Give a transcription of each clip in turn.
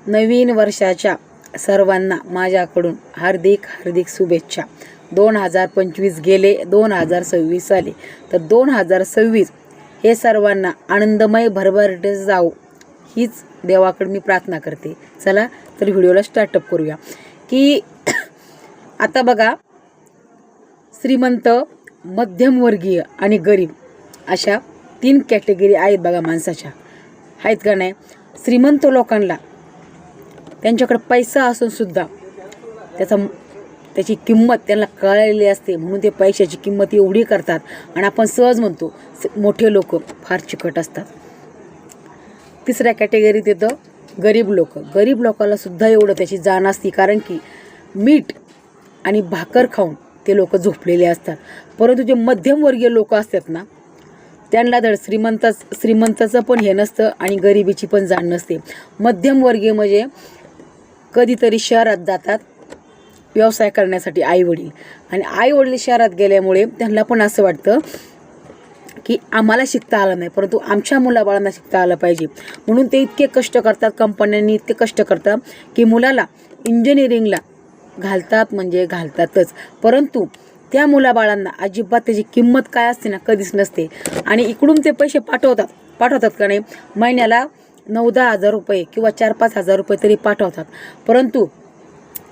नवीन वर्षाच्या सर्वांना माझ्याकडून हार्दिक हार्दिक शुभेच्छा। 2025 गेले, 2026 आले, तर 2026 हे सर्वांना आनंदमय भरभराटीत जाऊ हीच देवाकडे मी प्रार्थना करते। चला तर व्हिडिओला स्टार्टअप करूया। की आता बघा, श्रीमंत, मध्यमवर्गीय आणि गरीब अशा 3 कॅटेगरी आहेत बघा माणसाच्या, आहेत का नाही? श्रीमंत लोकांना त्यांच्याकडे पैसा असून सुद्धा त्याची किंमत त्यांना कळलेली असते, म्हणून ते पैशाची किंमत एवढी करतात आणि आपण सहज म्हणतो मोठे लोक फार चिकट असतात। तिसऱ्या कॅटेगरीत येतं गरीब लोक। गरीब लोकांना सुद्धा एवढं त्याची जाण असते, कारण की मीठ आणि भाकर खाऊन ते लोक झोपलेले असतात। परंतु जे मध्यमवर्गीय लोक असतात ना, त्यांना धड श्रीमंताचं पण हे नसतं आणि गरिबीची पण जाण नसते। मध्यमवर्गीय म्हणजे कधीतरी शहरात जातात व्यवसाय करण्यासाठी आईवडील, आणि आईवडील शहरात गेल्यामुळे त्यांना पण असं वाटतं की आम्हाला शिकता आलं नाही, परंतु आमच्या मुलाबाळांना शिकता आलं पाहिजे, म्हणून ते इतके कष्ट करतात, कंपन्यांनी इतके कष्ट करतात की मुलाला इंजिनिअरिंगला घालतात, म्हणजे घालतातच, परंतु त्या मुलाबाळांना अजिबात त्याची किंमत काय असते ना, कधीच नसते। आणि इकडून ते पैसे पाठवतात का नाही, महिन्याला 9-10 हजार रुपये किंवा 4-5 हजार रुपये तरी पाठवतात, परंतु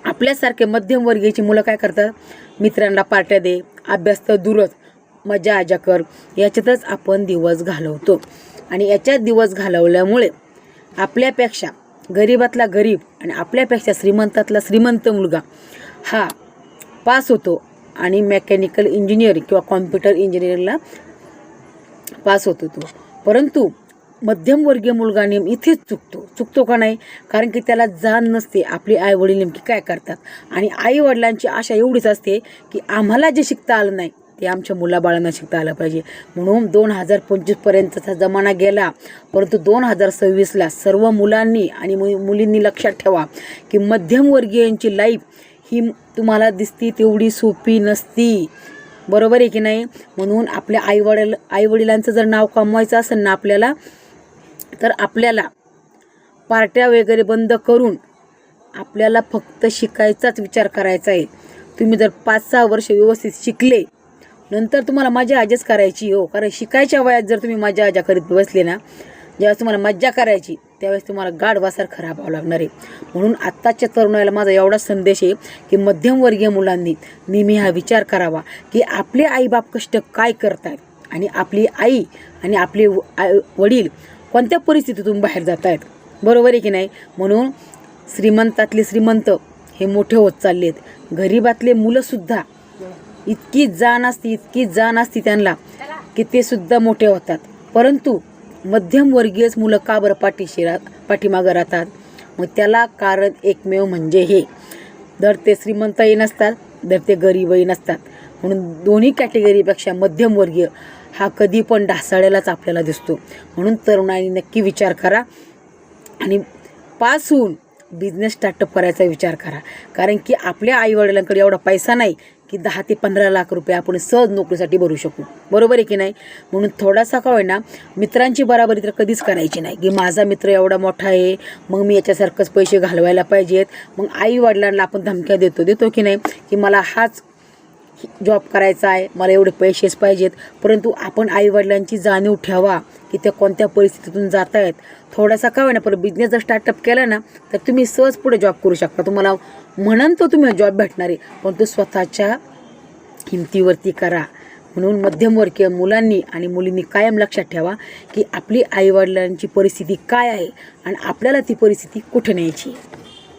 आपल्यासारखे मध्यमवर्गीयची मुलं काय करतात? मित्रांना पार्ट्या दे, अभ्यास तर दूरच, मजा आजा कर, याच्यातच आपण दिवस घालवतो। आणि याच्यात दिवस घालवल्यामुळे आपल्यापेक्षा गरीबातला गरीब आणि आपल्यापेक्षा श्रीमंतातला श्रीमंत मुलगा हा पास होतो आणि मेकॅनिकल इंजिनिअरिंग किंवा कॉम्प्युटर इंजिनिअरिंगला पास होतो तो। परंतु मध्यमवर्गीय मुलगा इथेच चुकतो का नाही? कारण की त्याला जाण नसते आपली आईवडील नेमकी काय करतात, आणि आईवडिलांची आशा एवढीच असते की आम्हाला जे शिकता आलं नाही ते आमच्या मुलाबाळांना शिकता आलं पाहिजे। म्हणून 2025 पर्यंतचा जमाना गेला, परंतु 2026ला सर्व मुलांनी आणि मुलींनी लक्षात ठेवा की मध्यमवर्गीयांची लाईफ ही तुम्हाला दिसती तेवढी सोपी नसती, बरोबर आहे की नाही? म्हणून आपल्या आईवडिलांचं जर नाव कमवायचं असेल ना आपल्याला, तर आपल्याला पार्ट्या वगैरे बंद करून आपल्याला फक्त शिकायचाच विचार करायचा आहे। तुम्ही जर 5-6 वर्ष व्यवस्थित शिकले, नंतर तुम्हाला मजा आजाच करायची हो, कारण शिकायच्या वयात जर तुम्ही मजा आजा करीत बसले ना, ज्यावेळेस तुम्हाला मज्जा करायची त्यावेळेस तुम्हाला गाढवासारखं राहावं लागणार आहे। म्हणून आत्ताच्या तरुणाला माझा एवढाच संदेश आहे की मध्यमवर्गीय मुलांनी नेहमी हा विचार करावा की आपले आईबाप कष्ट काय करतात आणि आपली आई आणि आपले वडील कोणत्या परिस्थितीतून बाहेर जात आहेत, बरोबर आहे की नाही? म्हणून श्रीमंतातले श्रीमंत हे मोठे होत चालले आहेत, गरीबातले मुलंसुद्धा इतकी जाण असती त्यांना की ते सुद्धा मोठे होतात, परंतु मध्यमवर्गीयच मुलं का बरं पाठीमागं राहतात? मग त्याला कारण एकमेव म्हणजे हे, दर ते श्रीमंतही नसतात, दर ते गरीबही नसतात। म्हणून दोन्ही कॅटेगरीपेक्षा मध्यमवर्गीय हा कधी पण ढासळलेलाच आपल्याला दिसतो। म्हणून तरुणांनी नक्की विचार करा आणि पास होऊन बिझनेस स्टार्टअप करायचा विचार करा, कारण की आपल्या आईवडिलांकडे एवढा पैसा नाही की 10 ते 15 लाख रुपये आपण सहज नोकरीसाठी भरू शकू, बरोबर आहे की नाही? म्हणून थोडासा का होईना मित्रांची बराबरी तर कधीच करायची नाही की माझा मित्र एवढा मोठा आहे मग मी याच्यासारखंच पैसे घालवायला पाहिजेत। मग आईवडिलांना आपण धमक्या देतो की नाही की मला हाच जॉब करायचा आहे, मला एवढे पैसेच पाहिजेत, परंतु आपण आईवडिलांची जाणीव ठेवा की ते कोणत्या परिस्थितीतून जात आहेत। थोडासा का होईना, पण बिझनेस जर स्टार्टअप केला ना तर तुम्ही सहज पुढे जॉब करू शकता। तुम्हाला म्हणून तो तुम्ही जॉब भेटणार आहे, पण तो स्वतःच्या हिमतीवरती करा। म्हणून मध्यमवर्गीय मुलांनी आणि मुलींनी कायम लक्षात ठेवा की आपली आईवडिलांची परिस्थिती काय आहे आणि आपल्याला ती परिस्थिती कुठे न्यायची।